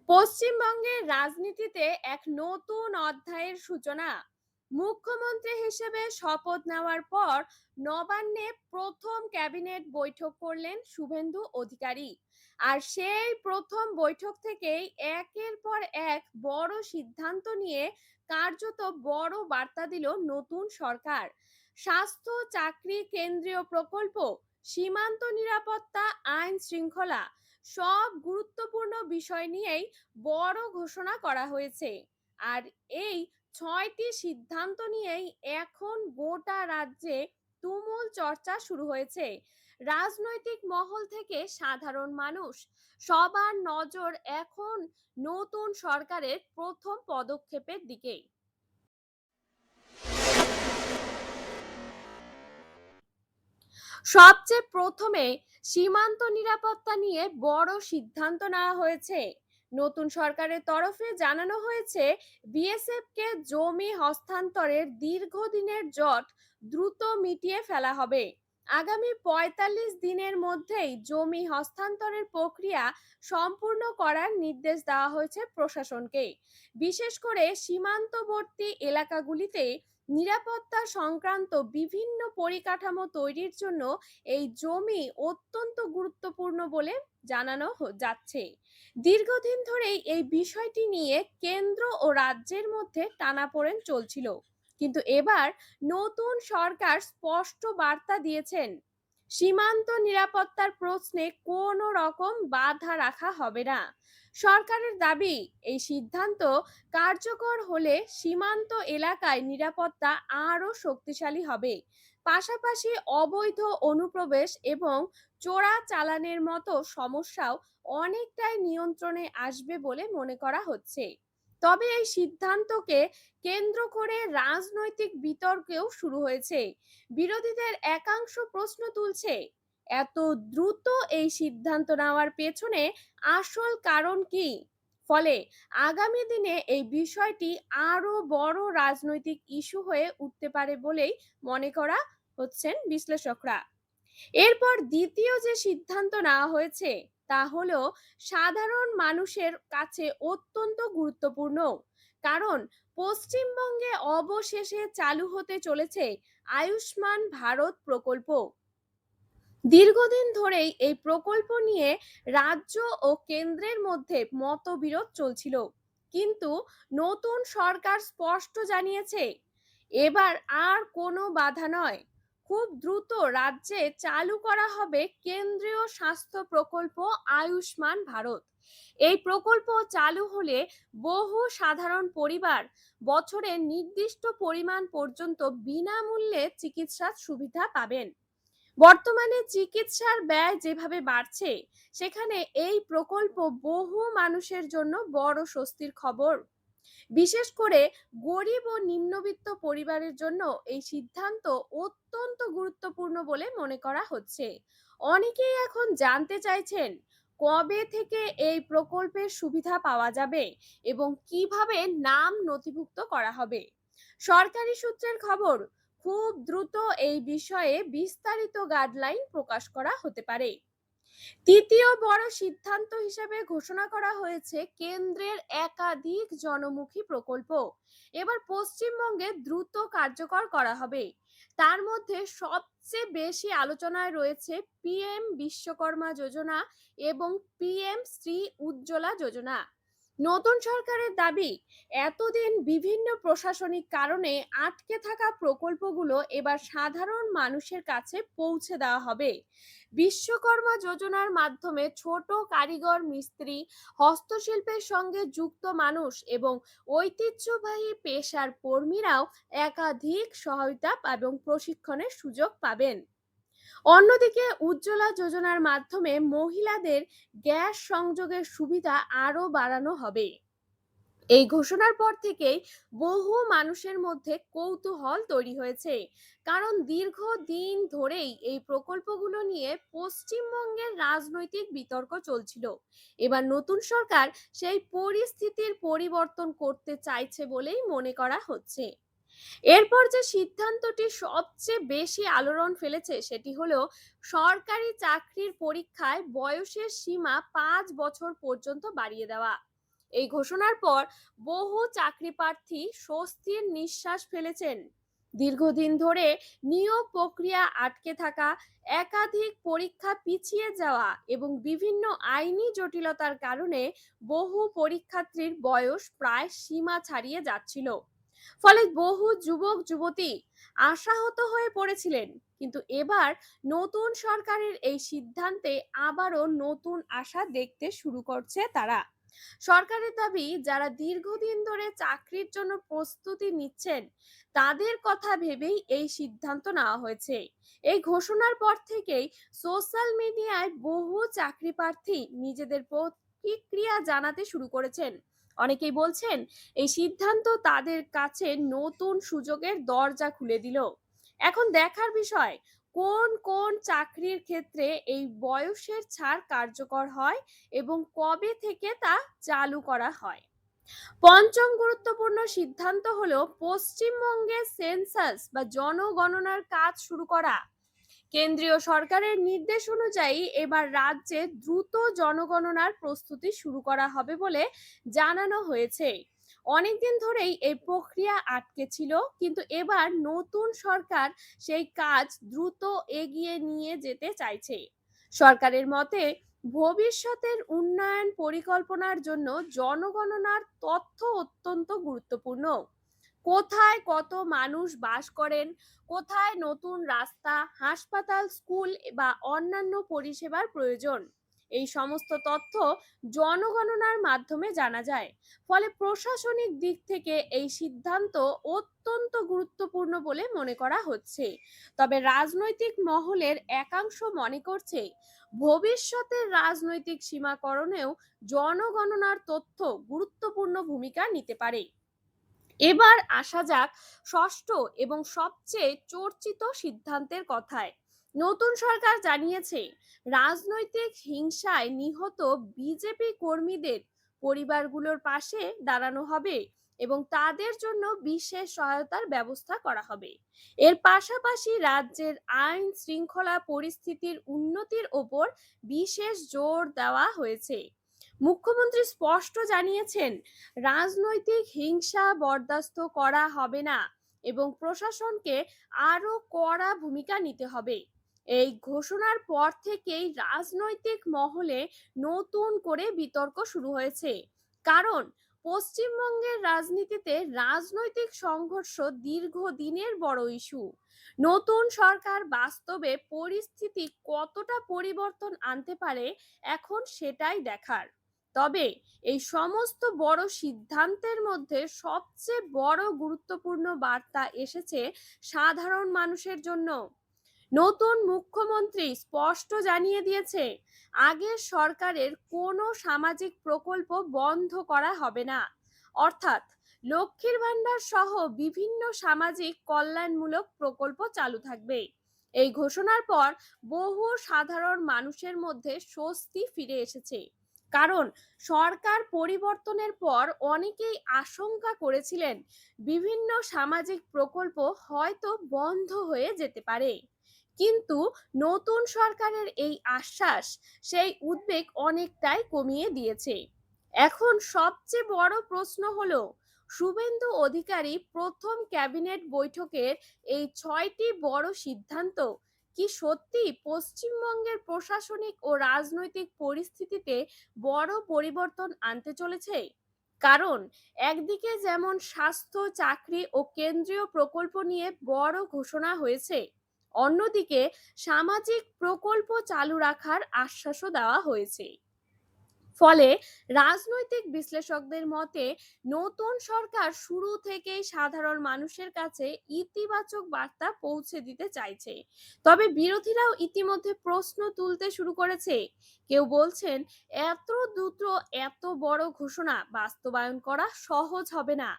পশ্চিমবঙ্গের রাজনীতিতে এক নতুন অধ্যায়ের সূচনা। মুখ্যমন্ত্রী হিসেবে শপথ নেওয়ার পর নবান্নে প্রথম ক্যাবিনেট বৈঠক করলেন শুভেন্দু অধিকারী। আর সেই প্রথম বৈঠক থেকেই একের পর এক বড় সিদ্ধান্ত নিয়ে কার্যত বড় বার্তা দিল নতুন সরকার। স্বাস্থ্য, চাকরি, কেন্দ্রীয় প্রকল্প, সীমান্ত নিরাপত্তা, আইন শৃঙ্খলা সব গুরুত্বপূর্ণ বিষয় নিয়েই বড় ঘোষণা করা হয়েছে। আর এই ৬টি সিদ্ধান্ত নিয়েই এখন গোটা রাজ্যে তুমুল চর্চা শুরু হয়েছে। রাজনৈতিক মহল থেকে সাধারণ মানুষ সবার নজর এখন নতুন সরকারের প্রথম পদক্ষেপের দিকে। সবচেয়ে প্রথমে সীমান্ত নিরাপত্তা নিয়ে বড় সিদ্ধান্ত নেওয়া হয়েছে। নতুন সরকারের তরফে জানানো হয়েছে বিএসএফ কে জমি হস্তান্তরের দীর্ঘদিনের জট দ্রুত মিটিয়ে ফেলা হবে। আগামী ৪৫ দিনের মধ্যেই জমি হস্তান্তরের প্রক্রিয়া সম্পূর্ণ করার নির্দেশ দেওয়া হয়েছে প্রশাসনকে। বিশেষ করে সীমান্তবর্তী এলাকাগুলিতে নিরাপত্তা সংক্রান্ত বিভিন্ন পরিকাঠামো তৈরির জন্য এই জমি অত্যন্ত গুরুত্বপূর্ণ বলে জানানো যাচ্ছে। দীর্ঘদিন ধরেই এই বিষয়টি নিয়ে কেন্দ্র ও রাজ্যের মধ্যে টানাপোড়েন চলছিল, কিন্তু এবার নতুন সরকার স্পষ্ট বার্তা দিয়েছেন, সীমান্ত নিরাপত্তার প্রশ্নে কোনো রকম বাধা রাখা হবে না। সরকারের দাবি, এই সিদ্ধান্ত কার্যকর হলে সীমান্ত এলাকায় নিরাপত্তা আরও শক্তিশালী হবে। পাশাপাশি অবৈধ অনুপ্রবেশ এবং চোরাচালানের মতো সমস্যাও অনেকটাই নিয়ন্ত্রণে আসবে বলে মনে করা হচ্ছে। তবে এই সিদ্ধান্তকে কেন্দ্র করে রাজনৈতিক বিতর্কেও শুরু হয়েছে। বিরোধীদের একাংশ প্রশ্ন তুলছে, এত দ্রুত এই সিদ্ধান্ত নেওয়ার পেছনে আসল কারণ কি? ফলে আগামী দিনে এই বিষয়টি আরো বড় রাজনৈতিক ইস্যু হয়ে উঠতে পারে বলেই মনে করা হচ্ছেন বিশ্লেষকরা। এরপর দ্বিতীয় যে সিদ্ধান্ত নেওয়া হয়েছে তা হলো সাধারণ মানুষের কাছে অত্যন্ত গুরুত্বপূর্ণ। কারণ পশ্চিমবঙ্গে অবশেষে চালু হতে চলেছে আয়ুষ্মান ভারত প্রকল্প। দীর্ঘদিন ধরেই এই প্রকল্প নিয়ে রাজ্য ও কেন্দ্রের মধ্যে মতবিরোধ চলছিল, কিন্তু নতুন সরকার স্পষ্ট জানিয়েছে এবার আর কোনো বাধা নয়। খুব দ্রুত রাজ্যে চালু করা হবে কেন্দ্রীয় স্বাস্থ্য প্রকল্প আয়ুষ্মান ভারত। এই প্রকল্প চালু হলে বহু সাধারণ পরিবার বছরে নির্দিষ্ট পরিমাণ পর্যন্ত বিনামূল্যে চিকিৎসার সুবিধা পাবেন। বর্তমানে চিকিৎসার ব্যয় যেভাবে বাড়ছে, সেখানে এই প্রকল্প বহু মানুষের জন্য বড় স্বস্তির খবর। বিশেষ করে গরিব ও নিম্নবিত্ত পরিবারের জন্য এই সিদ্ধান্ত অত্যন্ত গুরুত্বপূর্ণ বলে মনে করা হচ্ছে। অনেকেই এখন জানতে চাইছেন কবে থেকে এই প্রকল্পের সুবিধা পাওয়া যাবে এবং কিভাবে নাম নথিভুক্ত করা হবে। সরকারি সূত্রের খবর, খুব দ্রুত এই বিষয়ে বিস্তারিত গাইডলাইন প্রকাশ করা হতে পারে। তৃতীয় বড় সিদ্ধান্ত হিসেবে ঘোষণা করা হয়েছে কেন্দ্রের একাধিক জনমুখী প্রকল্প এবার পশ্চিমবঙ্গে দ্রুত কার্যকর করা হবে। তার মধ্যে সবচেয়ে বেশি আলোচনায় রয়েছে পিএম বিশ্বকর্মা যোজনা এবং পিএম শ্রী উজ্জ্বলা যোজনা। নতুন সরকারের দাবি, এতদিন বিভিন্ন প্রশাসনিক কারণে আটকে থাকা প্রকল্পগুলো এবার সাধারণ মানুষের কাছে পৌঁছে দেওয়া হবে। বিশ্বকর্মা যোজনার মাধ্যমে ছোট কারিগর, মিস্ত্রি, হস্তশিল্পের সঙ্গে যুক্ত মানুষ এবং ঐতিহ্যবাহী পেশার কর্মীরাও একাধিক সহায়তা এবং প্রশিক্ষণের সুযোগ পাবেন। অন্যদিকে উজ্জ্বলা যোজনার মাধ্যমে মহিলাদের গ্যাস সংযোগের সুবিধা আরও বাড়ানো হবে। এই ঘোষণার পর থেকেই বহু মানুষের মধ্যে কৌতূহল তৈরি হয়েছে, কারণ দীর্ঘদিন ধরেই এই প্রকল্পগুলো নিয়ে পশ্চিমবঙ্গের রাজনৈতিক বিতর্ক চলছিল। এবার নতুন সরকার সেই পরিস্থিতির পরিবর্তন করতে চাইছে বলেই মনে করা হচ্ছে। এরপর যে সিদ্ধান্তটি সবচেয়ে বেশি আলোড়ন ফেলেছে সেটি হলো সরকারি চাকরির পরীক্ষায় বয়সের সীমা ৫ বছর পর্যন্ত বাড়িয়ে দেওয়া। এই ঘোষণার পর বহু চাকরি প্রার্থী স্বস্তির নিঃশ্বাস ফেলেছেন। দীর্ঘদিন ধরে নিয়োগ প্রক্রিয়া আটকে থাকা, একাধিক পরীক্ষা পিছিয়ে যাওয়া এবং বিভিন্ন আইনি জটিলতার কারণে বহু পরীক্ষার্থীর বয়স প্রায় সীমা ছাড়িয়ে যাচ্ছিল। ফলে বহু যুবক যুবতী আশাহত হয়ে পড়েছিলেন। কিন্তু এবার নতুন সরকারের এই সিদ্ধান্তে আবারও নতুন আশা দেখতে শুরু করছে তারা। সরকারের দাবি, যারা দীর্ঘদিন ধরে চাকরির জন্য প্রস্তুতি নিচ্ছেন তাদের কথা ভেবেই এই সিদ্ধান্ত নেওয়া হয়েছে। এই ঘোষণার পর থেকেই সোশ্যাল মিডিয়ায় বহু চাকরি প্রার্থী নিজেদের প্রতিক্রিয়া জানাতে শুরু করেছেন। অনেকেই বলছেন এই সিদ্ধান্ত তাদের কাছে নতুন সুযোগের দরজা খুলে দিল। এখন দেখার বিষয়, কোন কোন চাকরির ক্ষেত্রে এই বয়সের ছাড় কার্যকর হয় এবং কবে থেকে তা চালু করা হয়। পঞ্চম গুরুত্বপূর্ণ সিদ্ধান্ত হলো পশ্চিমবঙ্গে সেন্সাস বা জনগণনার কাজ শুরু করা। কেন্দ্রীয় সরকারের নির্দেশ অনুযায়ী এবার রাজ্যে দ্রুত জনগণনার প্রস্তুতি শুরু করা হবে বলে জানানো হয়েছে। অনেকদিন ধরেই এই প্রক্রিয়া আটকে ছিল, কিন্তু এবার নতুন সরকার সেই কাজ দ্রুত এগিয়ে নিয়ে যেতে চাইছে। সরকারের মতে ভবিষ্যতের উন্নয়ন পরিকল্পনার জন্য জনগণনার তথ্য অত্যন্ত গুরুত্বপূর্ণ। কোথায় কত মানুষ বাস করেন, কোথায় নতুন রাস্তা, হাসপাতাল, স্কুল বা অন্যান্য পরিষেবার প্রয়োজন, এই সমস্ত তথ্য জনগণনার মাধ্যমে জানা যায়। ফলে প্রশাসনিক দিক থেকে এই সিদ্ধান্ত অত্যন্ত গুরুত্বপূর্ণ বলে মনে করা হচ্ছে। তবে রাজনৈতিক মহলের একাংশ মনে করছে ভবিষ্যতের রাজনৈতিক সীমাকরণেও জনগণনার তথ্য গুরুত্বপূর্ণ ভূমিকা নিতে পারে। এবার আসা যাক ষষ্ঠ এবং সবচেয়ে চর্চিত সিদ্ধান্তের কথায়। নতুন সরকার জানিয়েছে রাজনৈতিক হিংসায় নিহত বিজেপি কর্মীদের পরিবারগুলোর পাশে দাঁড়ানো হবে এবং তাদের জন্য বিশেষ সহায়তার ব্যবস্থা করা হবে। এর পাশাপাশি রাজ্যের আইন শৃঙ্খলা পরিস্থিতির উন্নতির ওপর বিশেষ জোর দেওয়া হয়েছে। মুখ্যমন্ত্রী স্পষ্ট জানিয়েছেন রাজনৈতিক হিংসা বরদাস্ত করা হবে না এবং প্রশাসনকে আরো কড়া ভূমিকা নিতে হবে। এই ঘোষণার পর থেকেই রাজনৈতিক মহলে নতুন করে বিতর্ক শুরু হয়েছে। কারণ পশ্চিমবঙ্গের রাজনীতিতে রাজনৈতিক সংঘর্ষ দীর্ঘদিনের বড় ইস্যু। নতুন সরকার বাস্তবে পরিস্থিতি কতটা পরিবর্তন আনতে পারে এখন সেটাই দেখার। তবে এই সমস্ত বড় সিদ্ধান্তের মধ্যে সবচেয়ে বড় গুরুত্বপূর্ণ বার্তা এসেছে সাধারণ মানুষের জন্য। নতুন মুখ্যমন্ত্রী স্পষ্ট জানিয়ে দিয়েছে আগের সরকারের কোনো সামাজিক প্রকল্প বন্ধ করা হবে না। অর্থাৎ লক্ষ্মীর ভান্ডার সহ বিভিন্ন সামাজিক কল্যাণমূলক প্রকল্প চালু থাকবে। এই ঘোষণার পর বহু সাধারণ মানুষের মধ্যে স্বস্তি ফিরে এসেছে। কারণ সরকার পরিবর্তনের পর অনেকেই আশঙ্কা করেছিলেন বিভিন্ন সামাজিক প্রকল্প হয়তো বন্ধ হয়ে যেতে পারে। কিন্তু নতুন সরকারের এই আশ্বাস সেই উদ্বেগ অনেকটাই কমিয়ে দিয়েছে। এখন সবচেয়ে বড় প্রশ্ন হলো, শুভেন্দু অধিকারী প্রথম ক্যাবিনেট বৈঠকের এই 6টি বড় সিদ্ধান্ত কি সত্যি পশ্চিমবঙ্গের প্রশাসনিক ও রাজনৈতিক পরিস্থিতিতে বড় পরিবর্তন আনতে চলেছে? কারণ একদিকে যেমন স্বাস্থ্য, চাকরি ও কেন্দ্রীয় প্রকল্প নিয়ে বড় ঘোষণা হয়েছে, অন্যদিকে সামাজিক প্রকল্প চালু রাখার আশ্বাসও দেওয়া হয়েছে। ফলে রাজনৈতিক বিশ্লেষকদের মতে নতুন সরকার শুরু থেকেই সাধারণ মানুষের কাছে ইতিবাচক বার্তা পৌঁছে দিতে চাইছে। তবে বিরোধীরাও ইতিমধ্যে প্রশ্ন তুলতে শুরু করেছে। কেউ বলছেন এত দ্রুত এত বড় ঘোষণা বাস্তবায়ন করা সহজ হবে না।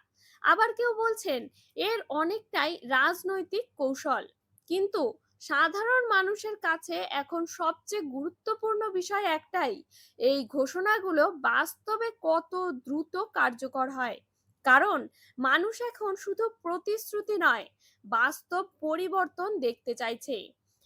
আবার কেউ বলছেন এর অনেকটাই রাজনৈতিক কৌশল। কিন্তু সাধারণ মানুষের কাছে এখন সবচেয়ে গুরুত্বপূর্ণ বিষয় একটাই, এই ঘোষণাগুলো বাস্তবে কত দ্রুত কার্যকর হয়। কারণ মানুষ এখন শুধু প্রতিশ্রুতি নয়, বাস্তব পরিবর্তন দেখতে চাইছে।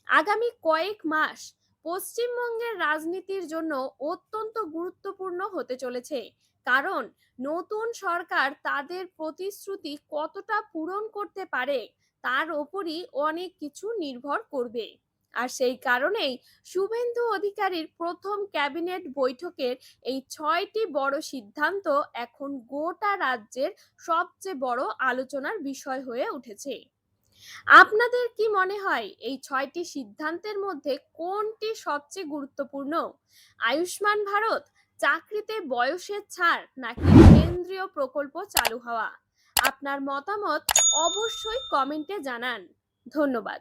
আগামী কয়েক মাস পশ্চিমবঙ্গের রাজনীতির জন্য অত্যন্ত গুরুত্বপূর্ণ হতে চলেছে। কারণ নতুন সরকার তাদের প্রতিশ্রুতি কতটা পূরণ করতে পারে তার ওপরই অনেক কিছু নির্ভর করবে। আর সেই কারণেই শুভেন্দু অধিকারীর প্রথম ক্যাবিনেট বৈঠকের এই 6টি বড় সিদ্ধান্ত এখন গোটা রাজ্যের সবচেয়ে বড় আলোচনার বিষয় হয়ে উঠেছে। আপনাদের কি মনে হয় এই 6টি সিদ্ধান্তের মধ্যে কোনটি সবচেয়ে গুরুত্বপূর্ণ? আয়ুষ্মান ভারত, চাকরিতে বয়সের ছাড়, নাকি কেন্দ্রীয় প্রকল্প চালু হওয়া? আপনার মতামত অবশ্যই কমেন্টে জানান। ধন্যবাদ।